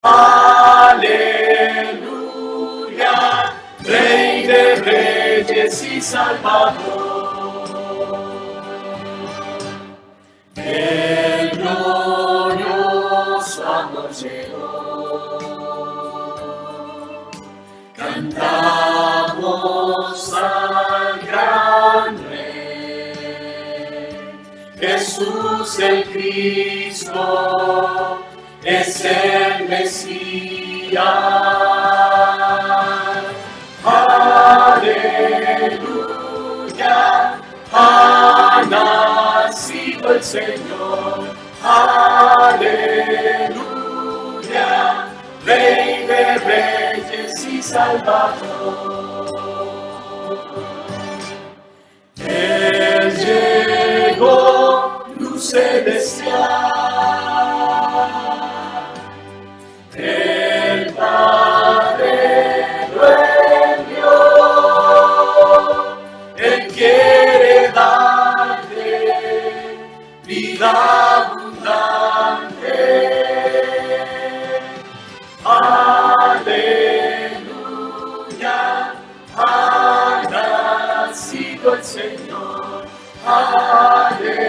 Aleluya, Rey de Reyes y Salvador. El glorioso amor llegó. Cantamos al gran Rey, Jesús el Cristo es el Mesías. Aleluya, ha nacido el Señor. Aleluya, Rey de Reyes y Salvador. Él llegó, luz celestial. El Padre lo envió. Él quiere darte vida abundante. Aleluya, ha nacido el Señor. Aleluya,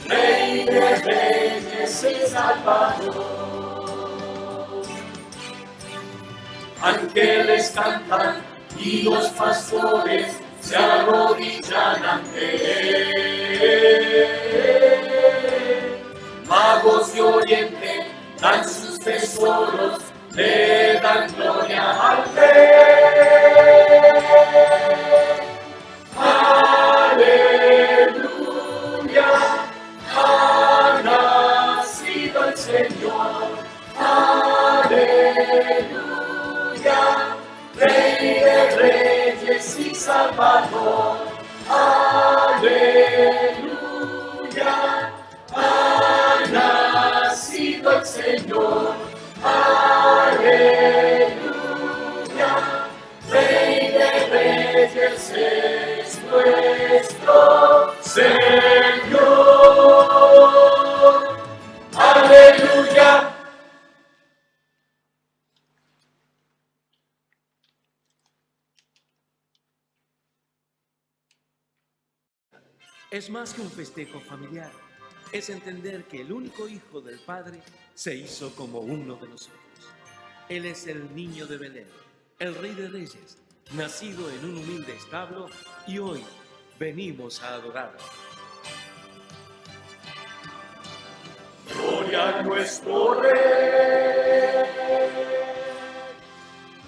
Rey de Reyes y Salvador. Ángeles cantan y los pastores se arrodillan ante él. Magos de Oriente dan sus tesoros, le dan gloria al Rey. Aleluya, ha nacido el Señor. Aleluya, Rey de Reyes y Salvador. Aleluya, ha nacido el Señor. Aleluya, Rey de Reyes es nuestro Señor. Aleluya. Es más que un festejo familiar, es entender que el único Hijo del Padre se hizo como uno de nosotros. Él es el niño de Belén, el Rey de Reyes, nacido en un humilde establo, y hoy venimos a adorarlo. Gloria a nuestro Rey,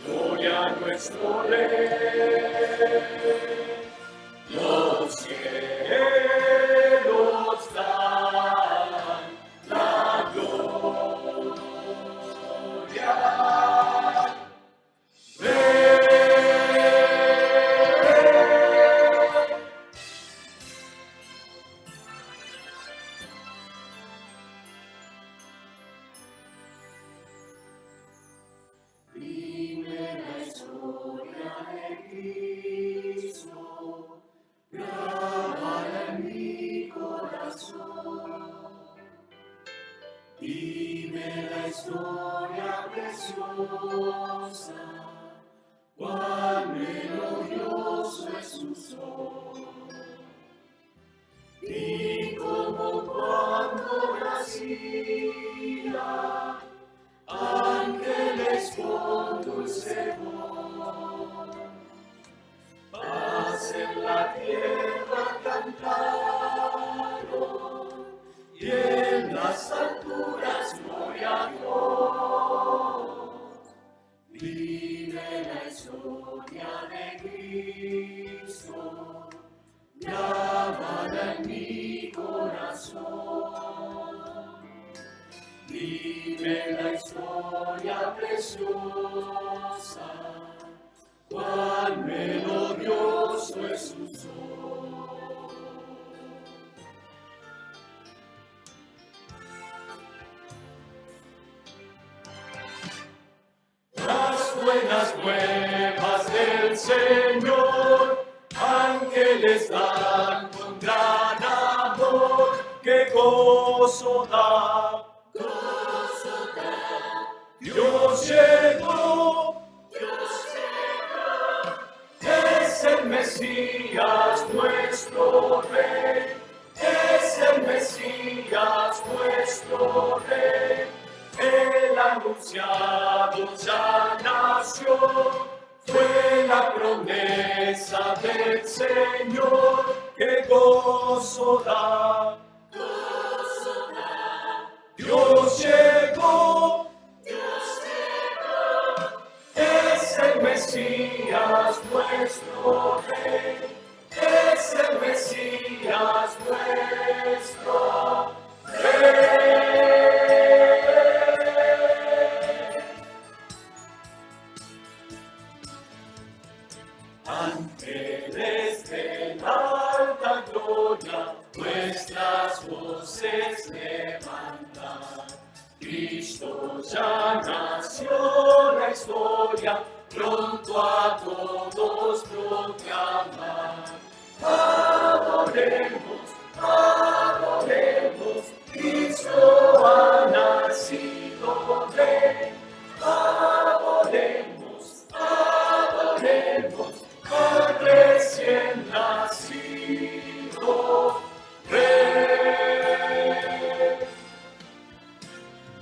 gloria a nuestro Rey. Los cielos dan la gloria. Dime la historia de Cristo, grábala en mi corazón. Dime la historia preciosa, cuán melodioso es su son. Y como cuando nacía, ángeles con dulce voz, paz en la tierra cantaron, y en las alturas gloria a Dios. Dime la historia de Cristo, grábala en mi corazón. Dime la historia preciosa, cuán melodioso es su son. Las buenas nuevas del Señor, ángeles dan con gran amor, que gozo da. gozo da. Dios llegó, es el Mesías nuestro Rey, es el Mesías nuestro Rey. Ángeles de la alta gloria, nuestras voces levantan. Cristo ya nació la historia, pronto a todos proclamar. Adoremos, adoremos, Cristo ha nacido Rey. Adoremos, adoremos, al recién nacido Rey.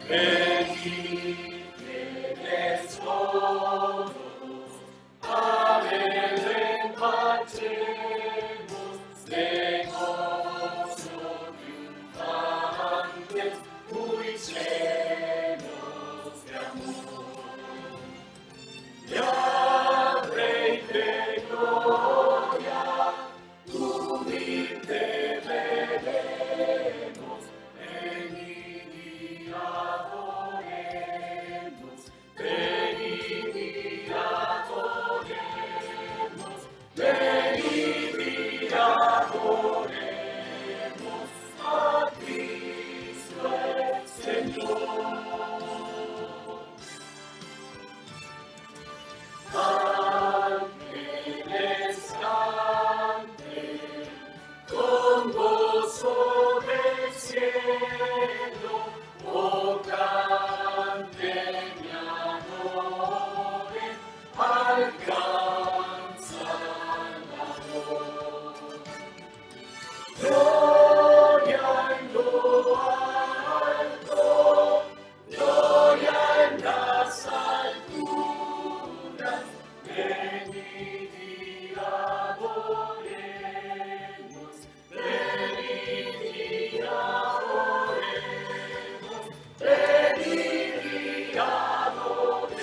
Venid, fieles todos, a Belén marchemos, de gozo triunfantes, muy llenos de amor. Y al Rey de gloria, humilde veremos, venid y adoremos, venid y adoremos, venid y adoremos a Cristo el Señor. Ángeles canten con gozo del cielo, oh canten y adoren al gran Salvador. Gloria en lo alto, gloria en las alturas, venid y adoremos, venid y adoremos, venid y adoremos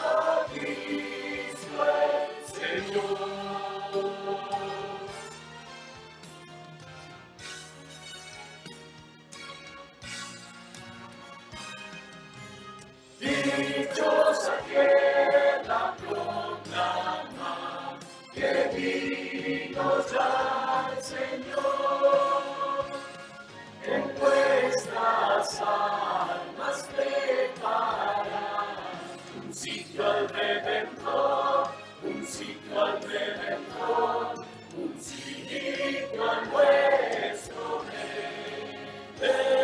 a Cristo el Señor. Dichosa tierra proclama que vino ya el Señor, en vuestras almas prepara un sitio al Redentor, un sitio al Redentor, un sitio al nuestro Redentor.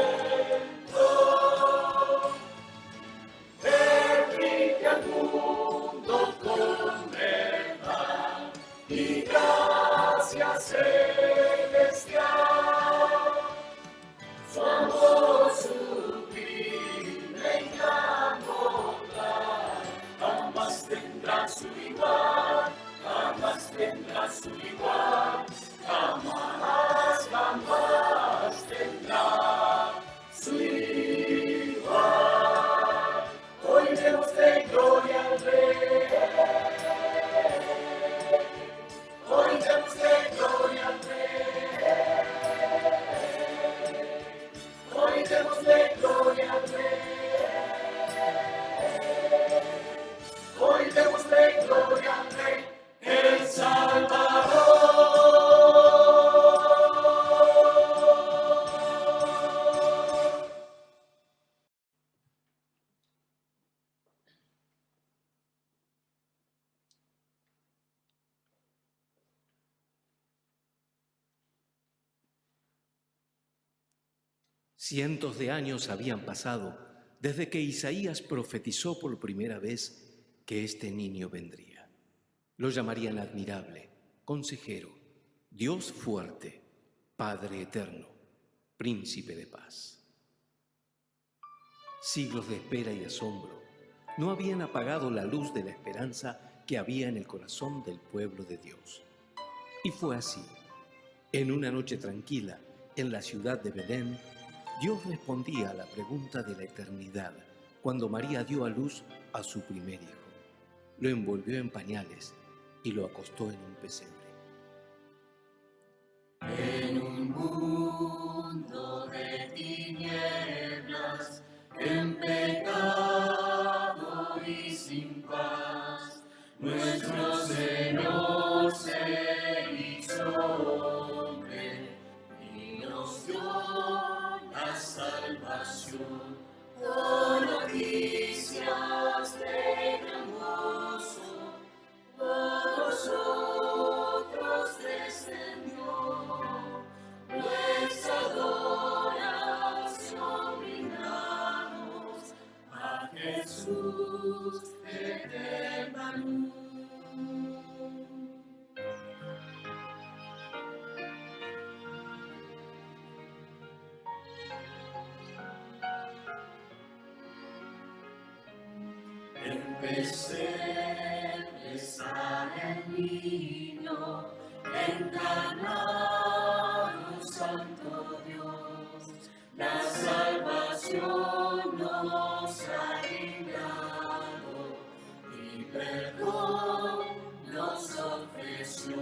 Bendice al mundo con verdad y gracia celestial. Su amor sublime y amoroso jamás tendrá su igual, jamás tendrá su igual, jamás, jamás tendrá su igual. Hoy demos de gloria al Rey, hoy demos de gloria al Rey, hoy demos de gloria al Rey, hoy demos de gloria al Rey, el Salvador. Cientos de años habían pasado desde que Isaías profetizó por primera vez que este niño vendría. Lo llamarían admirable, consejero, Dios fuerte, Padre eterno, príncipe de paz. Siglos de espera y asombro no habían apagado la luz de la esperanza que había en el corazón del pueblo de Dios. Y fue así En una noche tranquila, en la ciudad de Belén, Dios respondía a la pregunta de la eternidad cuando María dio a luz a su primer hijo. Lo envolvió en pañales y lo acostó en un pesebre. En un mundo de tinieblas, en pecado y sin paz, nuestro Señor se hizo hombre y nos dio la salvación. Oh, noticias de gran gozo, por nosotros descendió. Nuestra adoración brindamos a Jesús eterna luz. En pesebre está el niño, encarnado Santo Dios, la salvación nos ha brindado y perdón nos ofreció.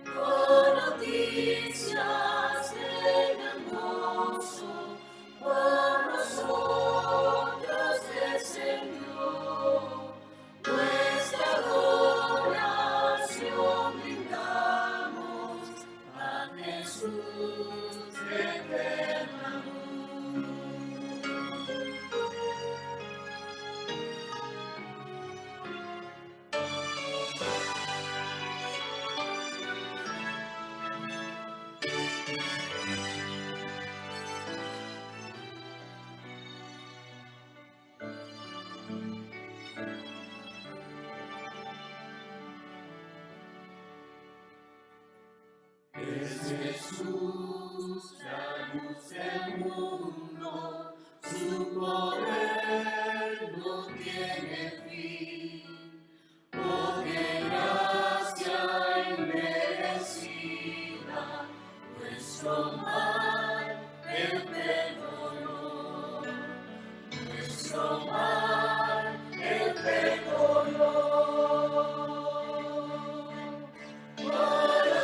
Por noticias de gran gozo, por nosotros descendió. Nuestra adoración brindamos a Jesús eterna luz. Es Jesús la luz del mundo, su poder no tiene fin. Oh, qué gracia inmerecida, nuestro mal Él perdonó, nuestro mal Él perdonó.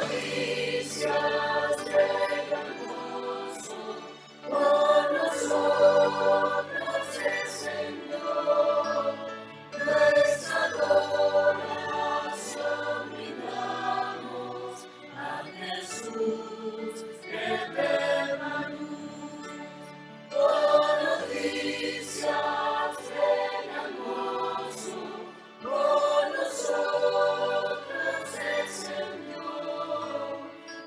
Noticias de gran gozo, por nosotros descendió. Nuestra adoración brindamos a Jesús eterna luz. Oh, noticias de gran gozo, por nosotros descendió.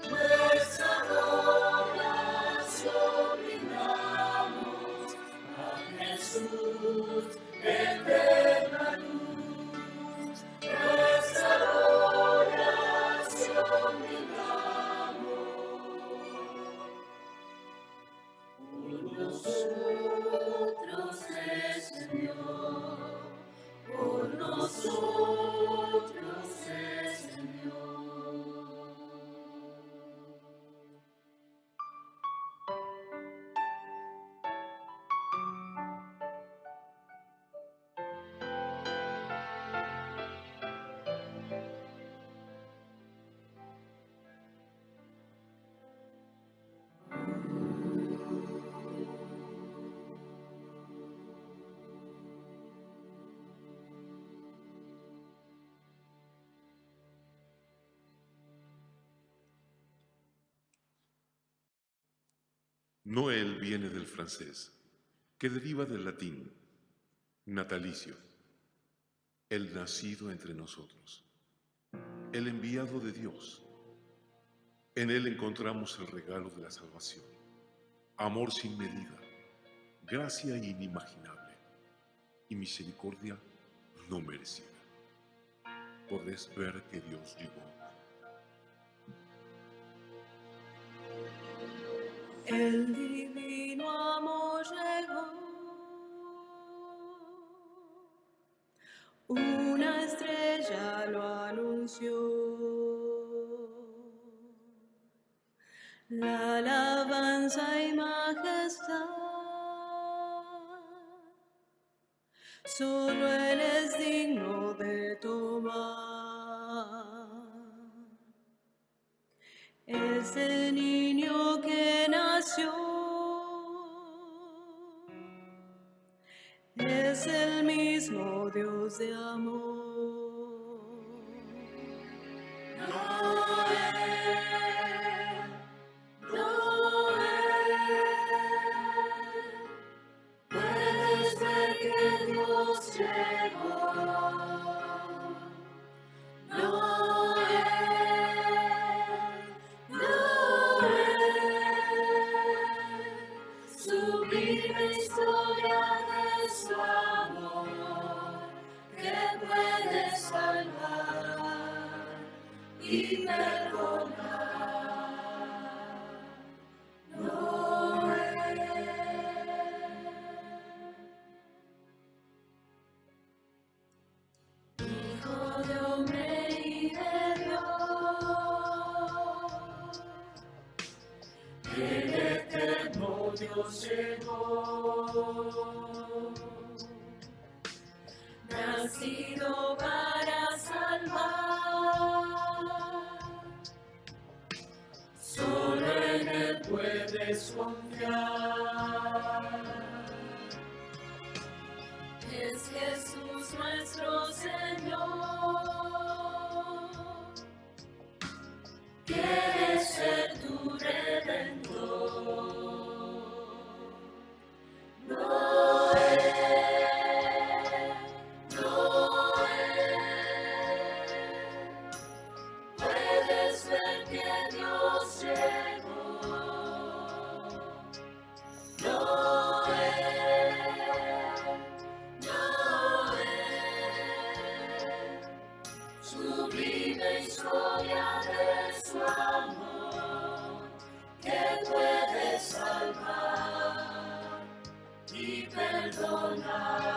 Nuestra adoración brindamos a Jesús eterna luz. Nuestra adoración brindamos. Por nosotros descendió, por nosotros descendió. Noel viene del francés, que deriva del latín, natalicio, el nacido entre nosotros, el enviado de Dios. En él encontramos el regalo de la salvación, amor sin medida, gracia inimaginable y misericordia no merecida. Podés ver que Dios llegó. El divino amor llegó, una estrella lo anunció. la alabanza y majestad. Solo Él es digno de tomar. Ese niño que nació es el mismo Dios de amor. Puedes ver que Dios llegó. Sublime historia de su amor que puede salvar y perdonar. Hijo de hombre y de Dios, el eterno Dios llegó, nacido para salvar. Solo en Él puedes confiar. Es Jesús nuestro Señor. Quiere ser tu redentor. Puedes ver que Dios llegó. Sublime historia de su amor que puede salvar y perdonar.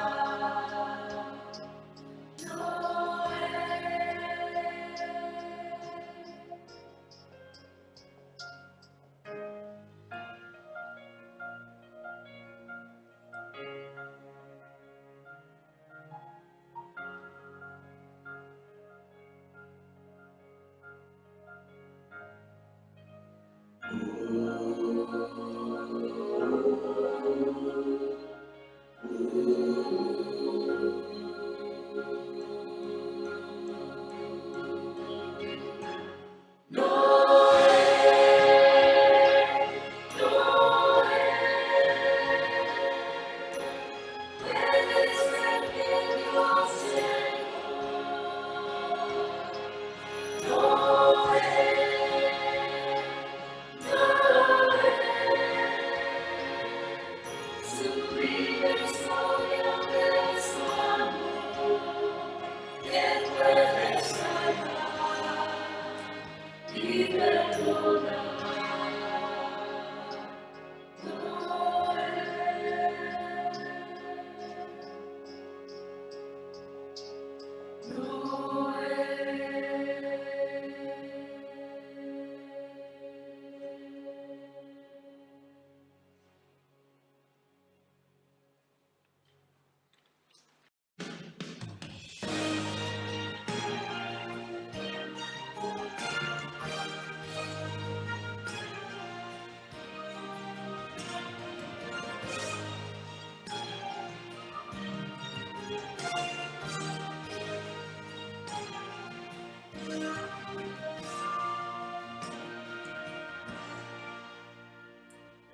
Puedes ver que Dios sublime historia de su amor que puede salvar y perdonar.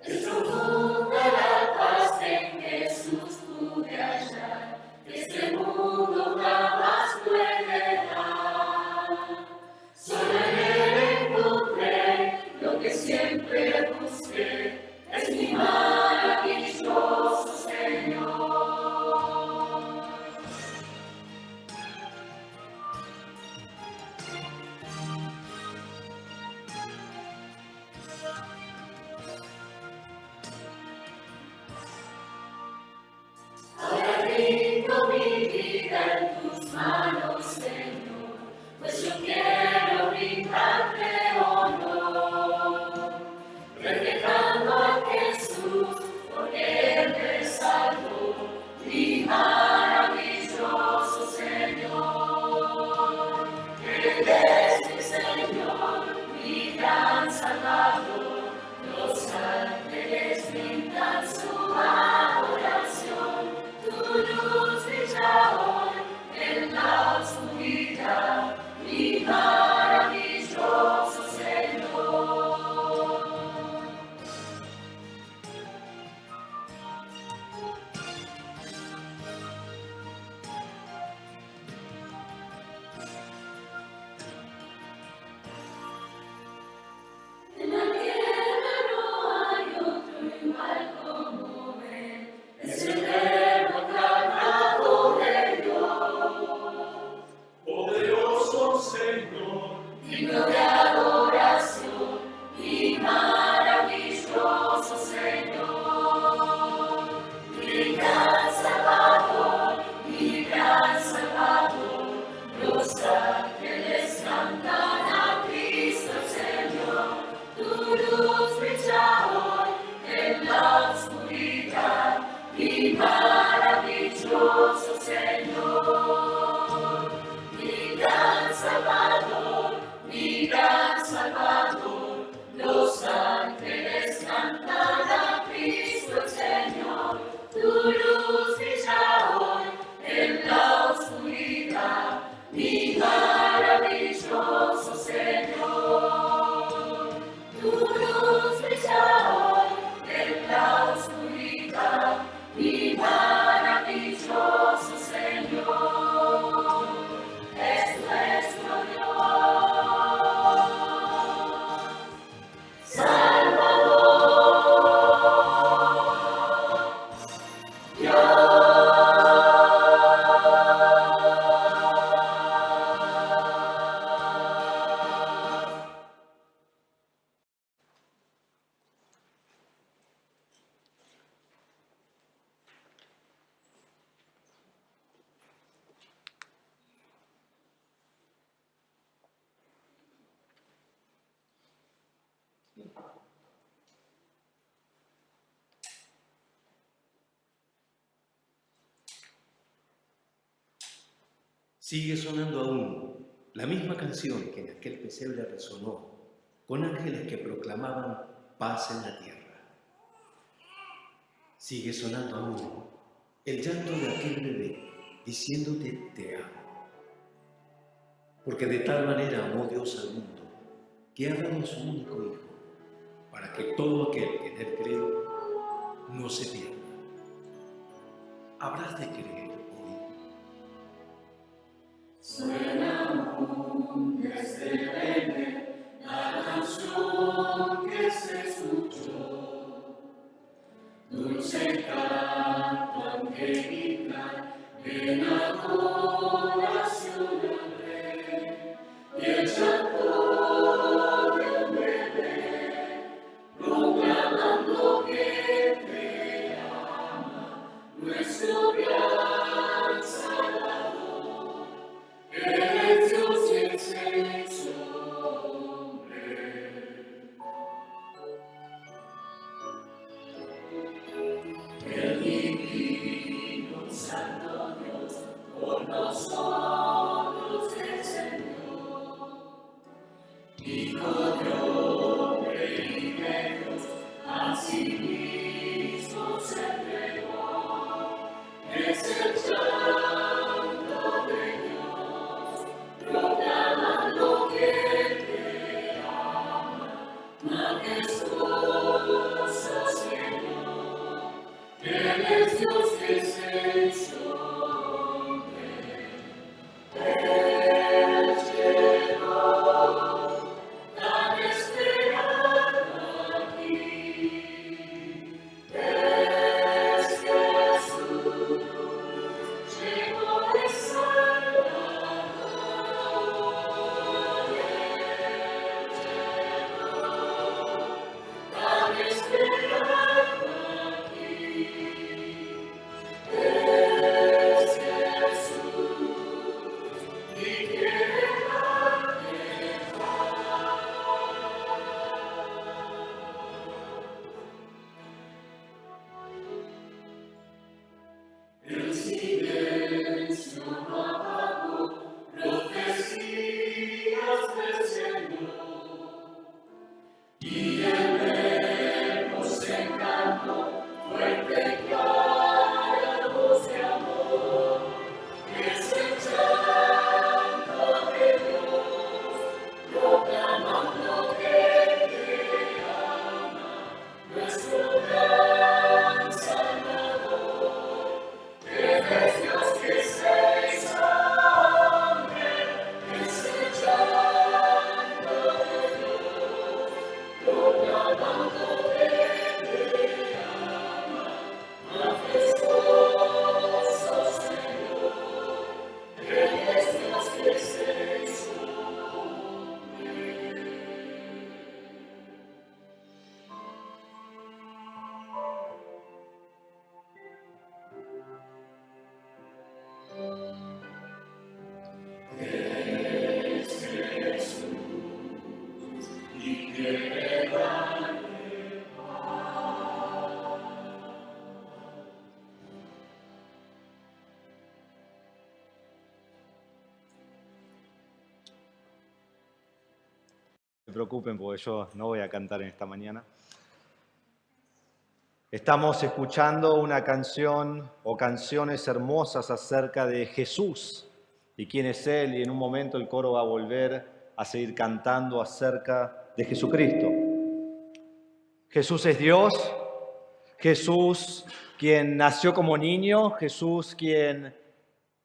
Es profunda la paz en Jesús pude hallar, que este mundo jamás puede dar. Solo en Él encontré lo que siempre busqué, es mi maravilloso Señor. Ahora rindo mi vida en tus manos, Señor, pues yo quiero brindarte honor. Tu luz brilla hoy en la oscuridad, mi maravilloso Señor es nuestro Dios. Salvador, Dios. Sigue sonando aún la misma canción que en aquel pesebre resonó, con ángeles que proclamaban paz en la tierra. Sigue sonando aún el llanto de aquel bebé diciéndote te amo. Porque de tal manera amó Dios al mundo que ha dado a su único Hijo, para que todo aquel que en él cree no se pierda. Habrás de creer hoy. Suena aún desde Belén la canción que se escuchó, dulce canto angelical en adoración al Rey, y el llanto de un bebé proclamando que te ama, nuestro gran Salvador. Eres Dios y excelso hombre. El divino Santo Dios por nosotros descendió. Hijo de hombre y de Dios, a sí mismo se entregó. Es el llanto de Dios, proclamando que te ama, majestuoso Señor. Eres Dios que excelso hombre. Él llegó tan esperado aquí. Es Jesús, llegó el Salvador. Él llegó tan esperado aquí. Es Jesús y quiere darte paz. El silencio no apagó profecías del Señor, y el Verbo se encarnó, fuerte y clara voz de amor. Es el llanto de Dios, proclamando que te ama, nuestro gran Salvador. Eres Dios que se hizo hombre, es el llanto de Dios, proclamando que te ama, majestuoso Señor. Eres Dios que se hizo hombre. Es Jesús y quiere darte paz. No se preocupen porque yo no voy a cantar en esta mañana. Estamos escuchando una canción o canciones hermosas acerca de Jesús y quién es Él, y en un momento el coro va a volver a seguir cantando acerca de Jesucristo. Jesús es Dios, Jesús quien nació como niño, Jesús quien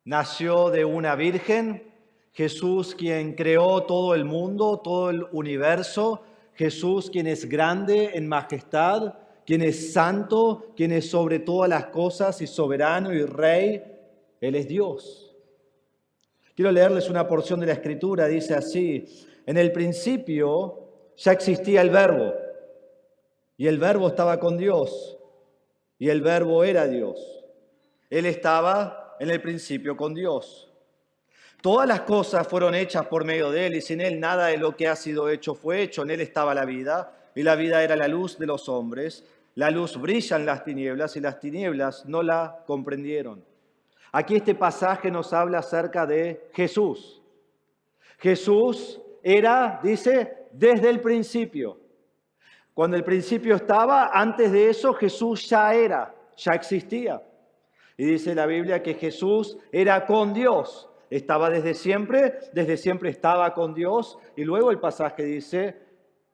nació de una virgen, Jesús quien creó todo el mundo, todo el universo, Jesús quien es grande en majestad, quien es santo, quien es sobre todas las cosas y soberano y rey. Él es Dios. Quiero leerles una porción de la Escritura, dice así: en el principio ya existía el Verbo, y el Verbo estaba con Dios, y el Verbo era Dios. Él estaba en el principio con Dios. Todas las cosas fueron hechas por medio de Él, y sin Él nada de lo que ha sido hecho fue hecho. En Él estaba la vida, y la vida era la luz de los hombres. La luz brilla en las tinieblas, y las tinieblas no la comprendieron. Aquí este pasaje nos habla acerca de Jesús. Jesús era, dice, desde el principio. Cuando el principio estaba, antes de eso Jesús ya era, ya existía. Y dice la Biblia que Jesús era con Dios. Estaba desde siempre estaba con Dios. Y luego el pasaje dice,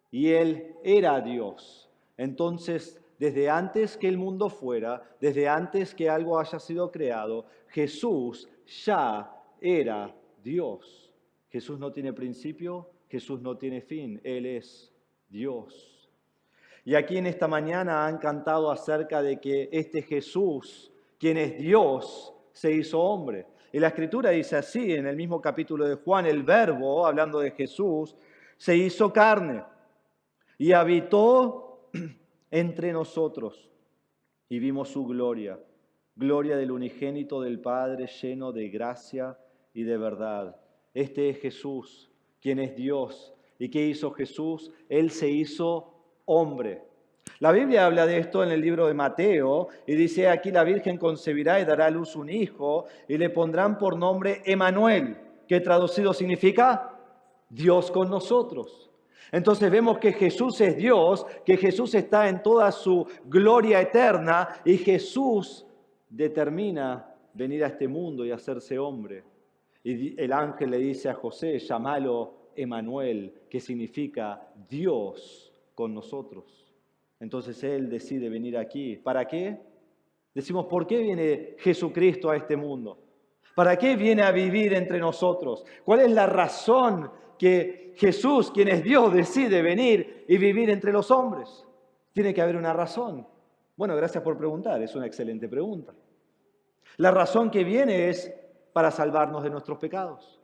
y Él era Dios. Entonces, desde antes que el mundo fuera, desde antes que algo haya sido creado, Jesús ya era Dios. Jesús no tiene principio, Jesús no tiene fin, Él es Dios. Y aquí en esta mañana han cantado acerca de que este Jesús, quien es Dios, se hizo hombre. Y la Escritura dice así, en el mismo capítulo de Juan, el Verbo, hablando de Jesús, se hizo carne y habitó entre nosotros y vimos su gloria, gloria del unigénito del Padre, lleno de gracia y de verdad. Este es Jesús, quien es Dios. ¿Y qué hizo Jesús? Él se hizo hombre. La Biblia habla de esto en el libro de Mateo y dice: aquí la Virgen concebirá y dará a luz un hijo y le pondrán por nombre Emmanuel, que traducido significa Dios con nosotros. Entonces vemos que Jesús es Dios, que Jesús está en toda su gloria eterna y Jesús determina venir a este mundo y hacerse hombre. Y el ángel le dice a José: llámalo Emmanuel, que significa Dios con nosotros. Entonces Él decide venir aquí. ¿Para qué? Decimos, ¿por qué viene Jesucristo a este mundo? ¿Para qué viene a vivir entre nosotros? ¿Cuál es la razón que Jesús, quien es Dios, decide venir y vivir entre los hombres? Tiene que haber una razón. Bueno, gracias por preguntar, es una excelente pregunta. La razón que viene es para salvarnos de nuestros pecados.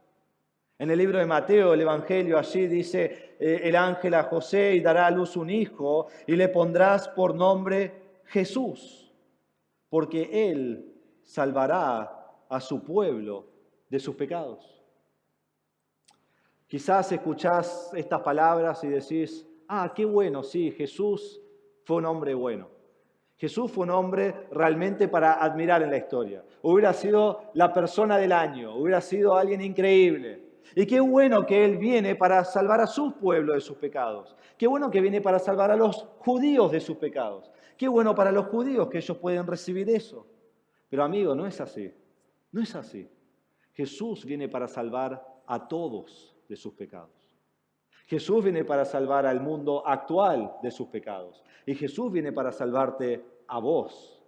En el libro de Mateo, el Evangelio, allí dice el ángel a José: y dará a luz un hijo y le pondrás por nombre Jesús, porque Él salvará a su pueblo de sus pecados. Quizás escuchás estas palabras y decís: ah, qué bueno, sí, Jesús fue un hombre bueno. Jesús fue un hombre realmente para admirar en la historia. Hubiera sido la persona del año, hubiera sido alguien increíble. Y qué bueno que Él viene para salvar a su pueblo de sus pecados. Qué bueno que viene para salvar a los judíos de sus pecados. Qué bueno para los judíos que ellos pueden recibir eso. Pero amigo, no es así. No es así. Jesús viene para salvar a todos de sus pecados. Jesús viene para salvar al mundo actual de sus pecados. Y Jesús viene para salvarte a vos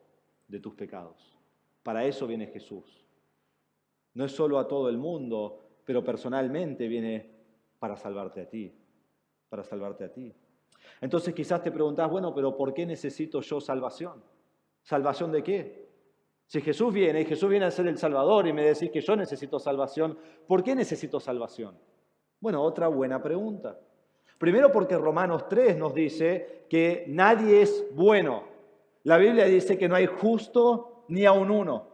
de tus pecados. Para eso viene Jesús. No es solo a todo el mundo, pero personalmente viene para salvarte a ti, para salvarte a ti. Entonces quizás te preguntás, bueno, pero ¿por qué necesito yo salvación? ¿Salvación de qué? Si Jesús viene a ser el Salvador y me decís que yo necesito salvación, ¿por qué necesito salvación? Bueno, otra buena pregunta. Primero porque Romanos 3 nos dice que nadie es bueno. La Biblia dice que no hay justo ni aun uno.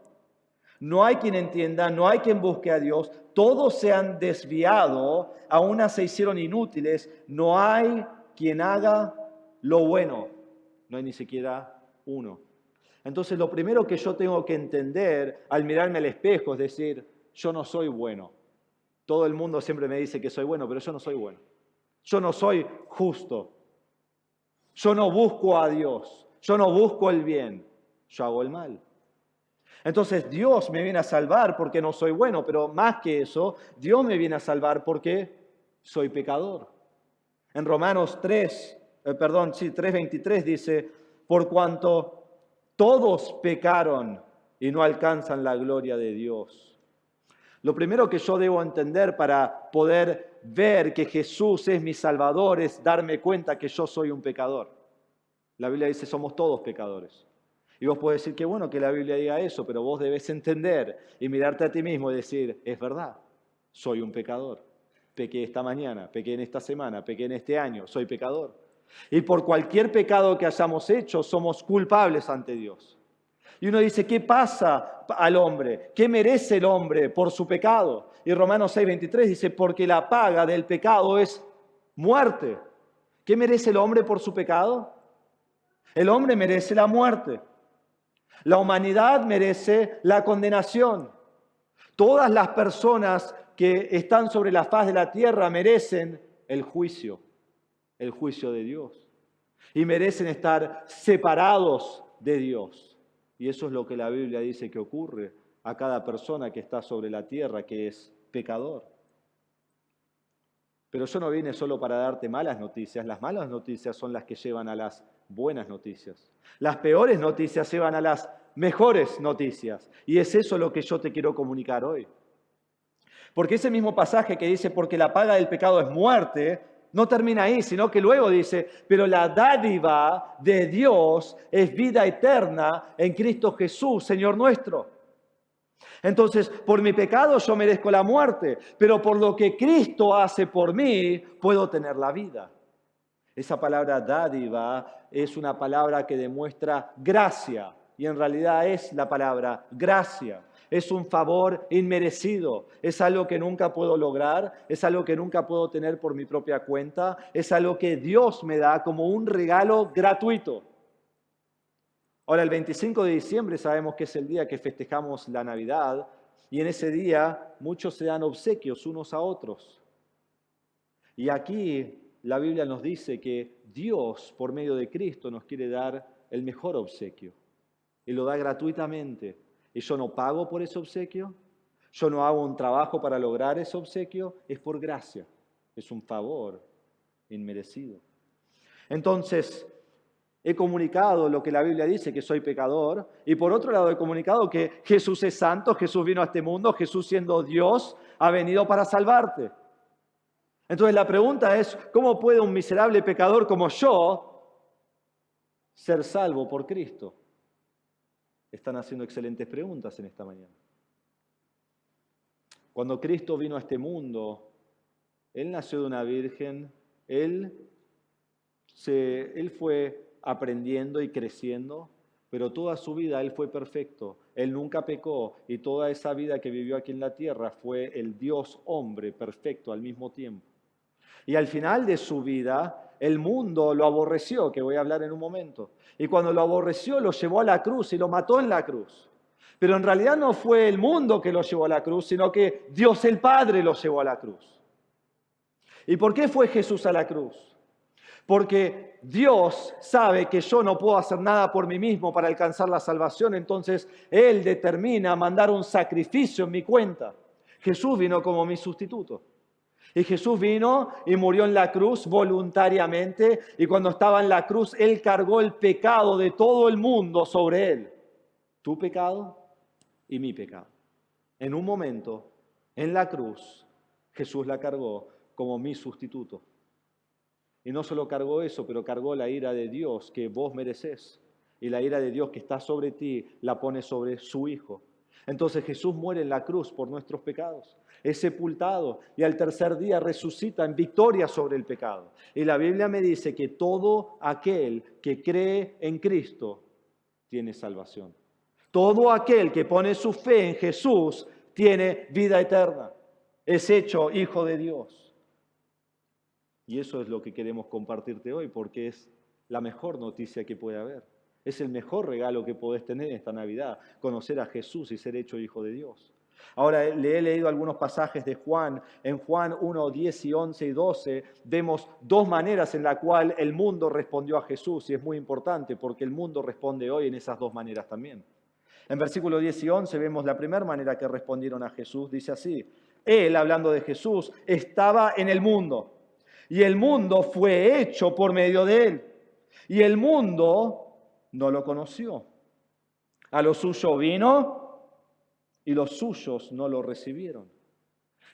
No hay quien entienda, no hay quien busque a Dios. Todos se han desviado, a unas se hicieron inútiles. No hay quien haga lo bueno. No hay ni siquiera uno. Entonces lo primero que yo tengo que entender al mirarme al espejo es decir, yo no soy bueno. Todo el mundo siempre me dice que soy bueno, pero yo no soy bueno. Yo no soy justo. Yo no busco a Dios. Yo no busco el bien. Yo hago el mal. Entonces Dios me viene a salvar porque no soy bueno, pero más que eso, Dios me viene a salvar porque soy pecador. En Romanos 3, 3:23 dice, por cuanto todos pecaron y no alcanzan la gloria de Dios. Lo primero que yo debo entender para poder ver que Jesús es mi Salvador es darme cuenta que yo soy un pecador. La Biblia dice, somos todos pecadores. Y vos podés decir, qué bueno que la Biblia diga eso, pero vos debes entender y mirarte a ti mismo y decir, es verdad, soy un pecador. Pequé esta mañana, pequé en esta semana, pequé en este año, soy pecador. Y por cualquier pecado que hayamos hecho, somos culpables ante Dios. Y uno dice, ¿qué pasa al hombre? ¿Qué merece el hombre por su pecado? Y Romanos 6:23 dice, porque la paga del pecado es muerte. ¿Qué merece el hombre por su pecado? El hombre merece la muerte. La humanidad merece la condenación. Todas las personas que están sobre la faz de la tierra merecen el juicio de Dios. Y merecen estar separados de Dios. Y eso es lo que la Biblia dice que ocurre a cada persona que está sobre la tierra, que es pecador. Pero yo no vine solo para darte malas noticias. Las malas noticias son las que llevan a las buenas noticias. Las peores noticias llevan a las mejores noticias. Y es eso lo que yo te quiero comunicar hoy. Porque ese mismo pasaje que dice, porque la paga del pecado es muerte, no termina ahí, sino que luego dice, pero la dádiva de Dios es vida eterna en Cristo Jesús, Señor nuestro. Entonces, por mi pecado yo merezco la muerte, pero por lo que Cristo hace por mí, puedo tener la vida. Esa palabra dádiva es una palabra que demuestra gracia, y en realidad es la palabra gracia. Es un favor inmerecido, es algo que nunca puedo lograr, es algo que nunca puedo tener por mi propia cuenta, es algo que Dios me da como un regalo gratuito. Ahora, el 25 de diciembre sabemos que es el día que festejamos la Navidad y en ese día muchos se dan obsequios unos a otros. Y aquí la Biblia nos dice que Dios, por medio de Cristo, nos quiere dar el mejor obsequio y lo da gratuitamente. Y yo no pago por ese obsequio, yo no hago un trabajo para lograr ese obsequio, es por gracia, es un favor inmerecido. Entonces, he comunicado lo que la Biblia dice, que soy pecador, y por otro lado he comunicado que Jesús es santo, Jesús vino a este mundo, Jesús siendo Dios ha venido para salvarte. Entonces la pregunta es, ¿cómo puede un miserable pecador como yo ser salvo por Cristo? Están haciendo excelentes preguntas en esta mañana. Cuando Cristo vino a este mundo, Él nació de una virgen, Él fue aprendiendo y creciendo, pero toda su vida Él fue perfecto, Él nunca pecó y toda esa vida que vivió aquí en la tierra fue el Dios hombre perfecto al mismo tiempo. Y al final de su vida, el mundo lo aborreció, que voy a hablar en un momento. Y cuando lo aborreció, lo llevó a la cruz y lo mató en la cruz. Pero en realidad no fue el mundo que lo llevó a la cruz, sino que Dios el Padre lo llevó a la cruz. ¿Y por qué fue Jesús a la cruz? Porque Dios sabe que yo no puedo hacer nada por mí mismo para alcanzar la salvación, entonces Él determina mandar un sacrificio en mi cuenta. Jesús vino como mi sustituto. Y Jesús vino y murió en la cruz voluntariamente, y cuando estaba en la cruz, Él cargó el pecado de todo el mundo sobre Él. Tu pecado y mi pecado. En un momento, en la cruz, Jesús la cargó como mi sustituto. Y no solo cargó eso, pero cargó la ira de Dios que vos merecés. Y la ira de Dios que está sobre ti, la pone sobre su Hijo. Entonces Jesús muere en la cruz por nuestros pecados. Es sepultado y al tercer día resucita en victoria sobre el pecado. Y la Biblia me dice que todo aquel que cree en Cristo tiene salvación. Todo aquel que pone su fe en Jesús tiene vida eterna. Es hecho hijo de Dios. Y eso es lo que queremos compartirte hoy porque es la mejor noticia que puede haber. Es el mejor regalo que podés tener esta Navidad, conocer a Jesús y ser hecho hijo de Dios. Ahora, le he leído algunos pasajes de Juan. En Juan 1, 10 y 11 y 12 vemos dos maneras en las cuales el mundo respondió a Jesús. Y es muy importante porque el mundo responde hoy en esas dos maneras también. En versículos 10 y 11 vemos la primera manera que respondieron a Jesús. Dice así, Él, hablando de Jesús, estaba en el mundo. y el mundo fue hecho por medio de él, y el mundo no lo conoció. A lo suyo vino, y los suyos no lo recibieron.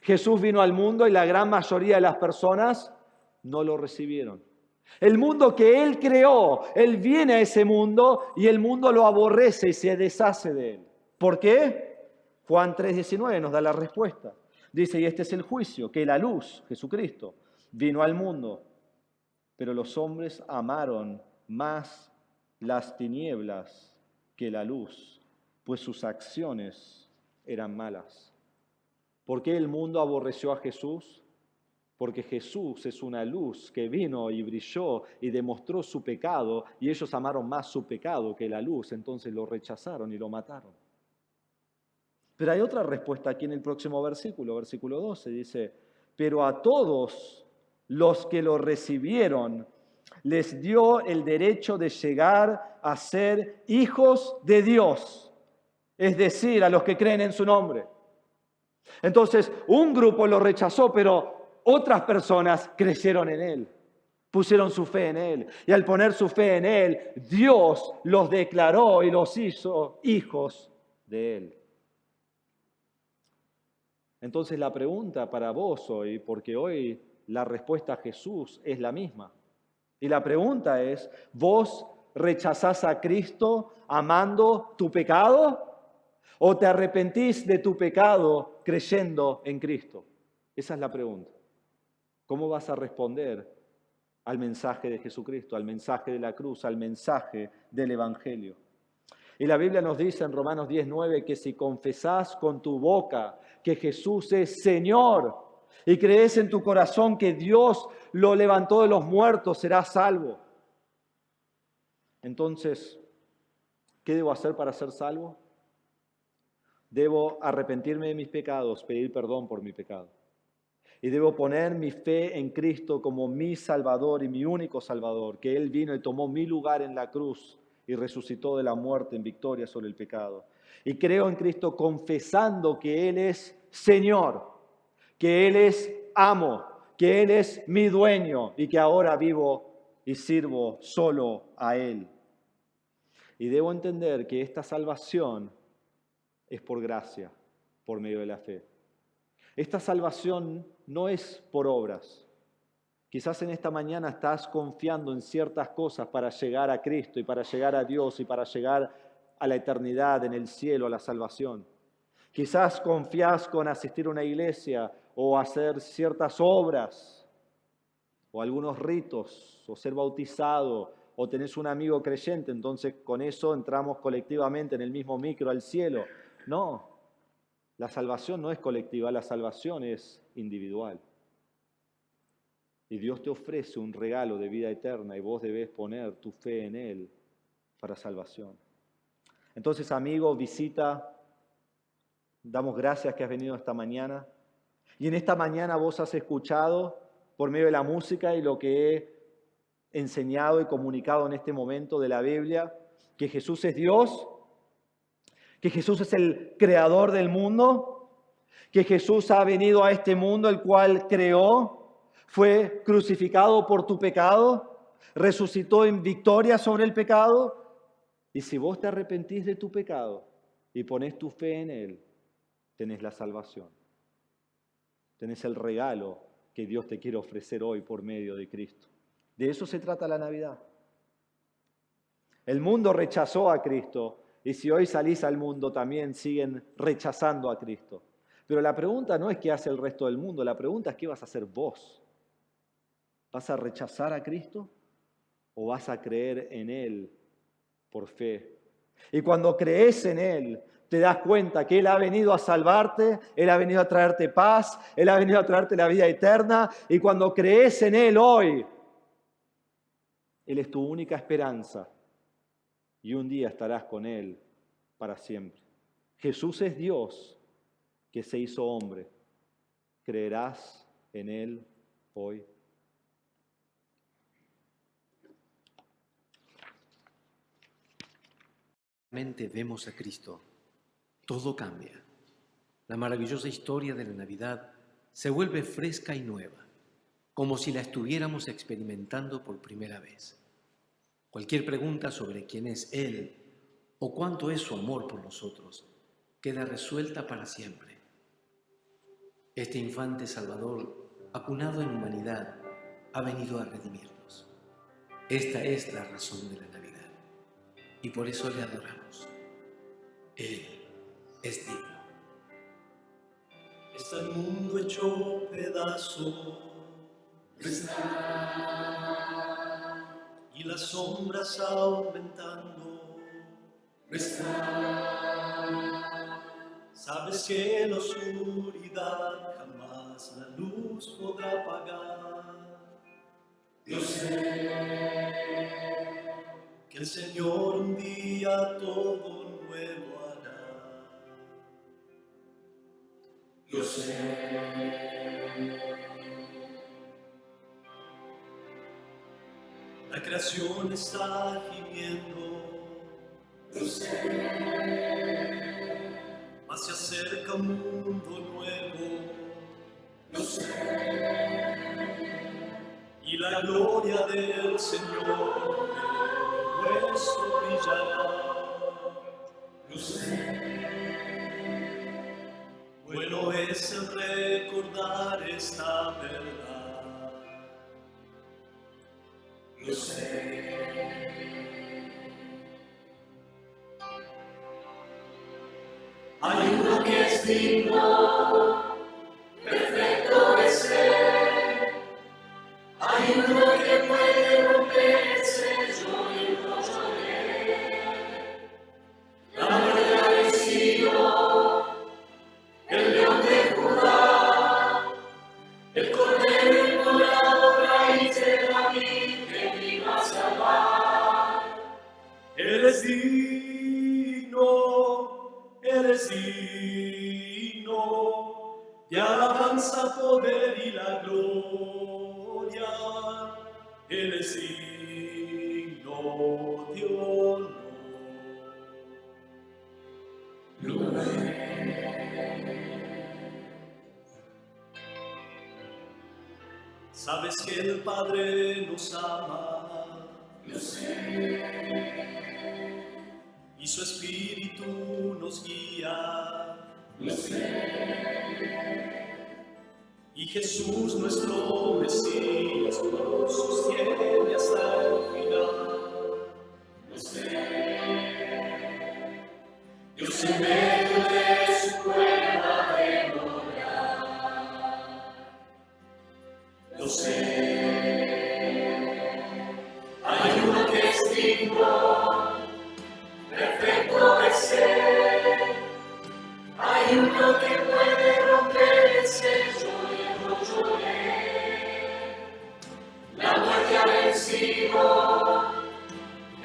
Jesús vino al mundo y la gran mayoría de las personas no lo recibieron. El mundo que Él creó, Él viene a ese mundo y el mundo lo aborrece y se deshace de Él. ¿Por qué? Juan 3:19 nos da la respuesta. Dice, y este es el juicio, que la luz, Jesucristo, vino al mundo, pero los hombres amaron más las tinieblas que la luz, pues sus acciones eran malas. ¿Por qué el mundo aborreció a Jesús? Porque Jesús es una luz que vino y brilló y demostró su pecado, y ellos amaron más su pecado que la luz, entonces lo rechazaron y lo mataron. Pero hay otra respuesta aquí en el próximo versículo, versículo 12, dice, pero a todos los que lo recibieron les dio el derecho de llegar a ser hijos de Dios, es decir, a los que creen en su nombre. Entonces, un grupo lo rechazó, pero otras personas creyeron en Él, pusieron su fe en Él. Y al poner su fe en Él, Dios los declaró y los hizo hijos de Él. Entonces, la pregunta para vos hoy, porque hoy la respuesta a Jesús es la misma. Y la pregunta es, ¿vos rechazás a Cristo amando tu pecado? ¿O te arrepentís de tu pecado creyendo en Cristo? Esa es la pregunta. ¿Cómo vas a responder al mensaje de Jesucristo, al mensaje de la cruz, al mensaje del Evangelio? Y la Biblia nos dice en Romanos 10:9 que si confesás con tu boca que Jesús es Señor y crees en tu corazón que Dios lo levantó de los muertos, serás salvo. Entonces, ¿qué debo hacer para ser salvo? Debo arrepentirme de mis pecados, pedir perdón por mi pecado. Y debo poner mi fe en Cristo como mi Salvador y mi único Salvador, que Él vino y tomó mi lugar en la cruz y resucitó de la muerte en victoria sobre el pecado. Y creo en Cristo confesando que Él es Señor, que Él es amo, que Él es mi dueño y que ahora vivo y sirvo solo a Él. Y debo entender que esta salvación es por gracia, por medio de la fe. Esta salvación no es por obras. Quizás en esta mañana estás confiando en ciertas cosas para llegar a Cristo y para llegar a Dios y para llegar a la eternidad, en el cielo, a la salvación. Quizás confías con asistir a una iglesia o hacer ciertas obras o algunos ritos o ser bautizado o tenés un amigo creyente, entonces con eso entramos colectivamente en el mismo micro al cielo. No, la salvación no es colectiva, la salvación es individual. Y Dios te ofrece un regalo de vida eterna y vos debés poner tu fe en Él para salvación. Entonces, amigo, visita, damos gracias que has venido esta mañana. Y en esta mañana vos has escuchado por medio de la música y lo que he enseñado y comunicado en este momento de la Biblia, que Jesús es Dios, que Jesús es el creador del mundo, que Jesús ha venido a este mundo, el cual creó, fue crucificado por tu pecado, resucitó en victoria sobre el pecado, y si vos te arrepentís de tu pecado y pones tu fe en Él, tenés la salvación. Tenés el regalo que Dios te quiere ofrecer hoy por medio de Cristo. De eso se trata la Navidad. El mundo rechazó a Cristo, y si hoy salís al mundo también siguen rechazando a Cristo. Pero la pregunta no es qué hace el resto del mundo, la pregunta es qué vas a hacer vos. ¿Vas a rechazar a Cristo o vas a creer en Él por fe? Y cuando crees en Él, te das cuenta que Él ha venido a salvarte, Él ha venido a traerte paz, Él ha venido a traerte la vida eterna, y cuando crees en Él hoy, Él es tu única esperanza. Y un día estarás con Él para siempre. Jesús es Dios que se hizo hombre. ¿Creerás en Él hoy? Vemos a Cristo, todo cambia. La maravillosa historia de la Navidad se vuelve fresca y nueva. como si la estuviéramos experimentando por primera vez. Cualquier pregunta sobre quién es Él o cuánto es su amor por nosotros queda resuelta para siempre. Este infante Salvador, acunado en humanidad, ha venido a redimirnos. Esta es la razón de la Navidad y por eso le adoramos. Él es digno. Está el mundo hecho pedazo, y las sombras aumentando. Sabes que la oscuridad jamás la luz podrá apagar. Yo sé que el Señor un día todo nuevo hará. Yo sé. La creación está gimiendo. Yo sé. Mas se acerca un mundo nuevo. Yo sé. Y la gloria del Señor en nuestro brillará. Yo sé. Bueno es el recordar esta verdad. Yo sé. Hay uno que es digno, perfecto es Él. Hay uno que puede romper el sello y el rollo de Él. La muerte ha vencido, el león de Judá, el cordero inmolado, raíz de David, que vino a salvar. Él es digno de alabanza, poder y la gloria. Él es digno de honor. Sabes que el Padre nos ama. Lo sé. Y su Espíritu nos guía. Lo sé. Y Jesús nuestro Mesías nos sostiene hasta el final. Lo sé. Dios en medio de su cueva de morar. Lo sé. Hay uno que es digno, perfecto es Él. Hay uno que puede romper el sello y el rollo de Él. La muerte ha vencido,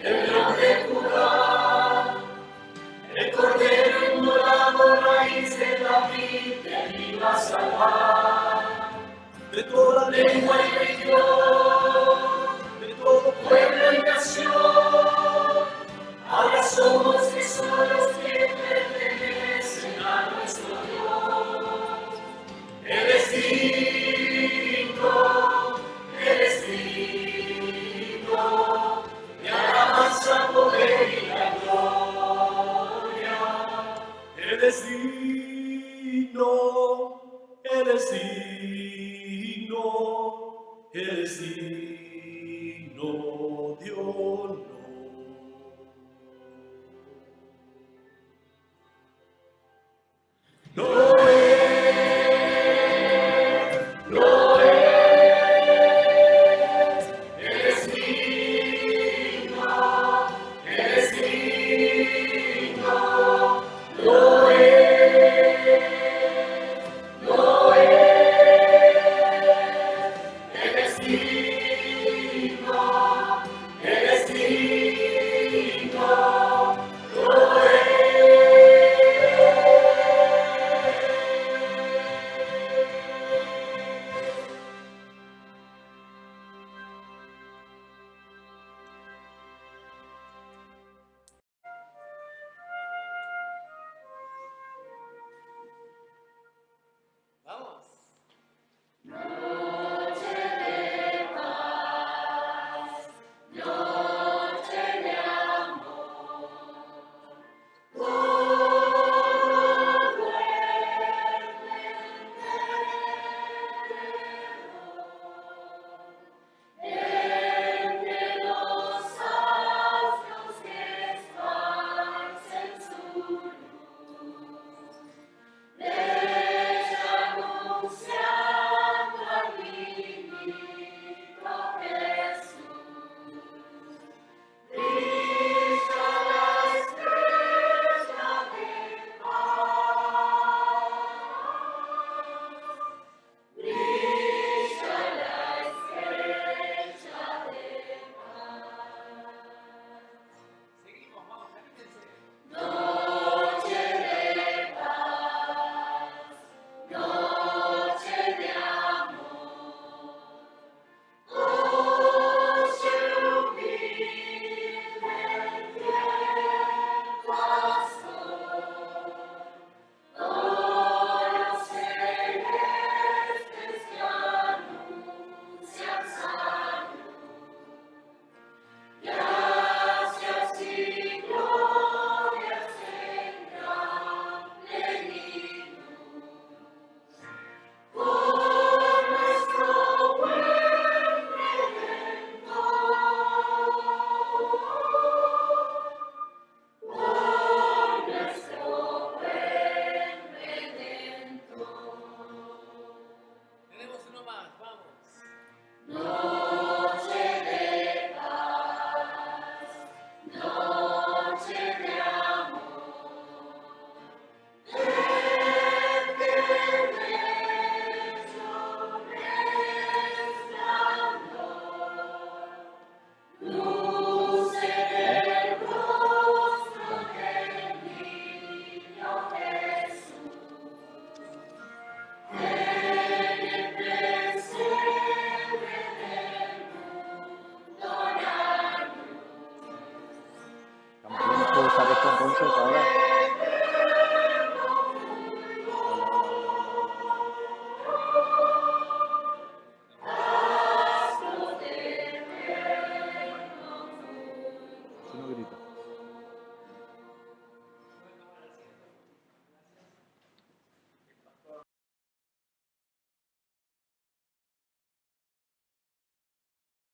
el león de Judá, el cordero inmolado, raíz de David, que vino a salvar. De toda lengua y región, de todo pueblo y nación.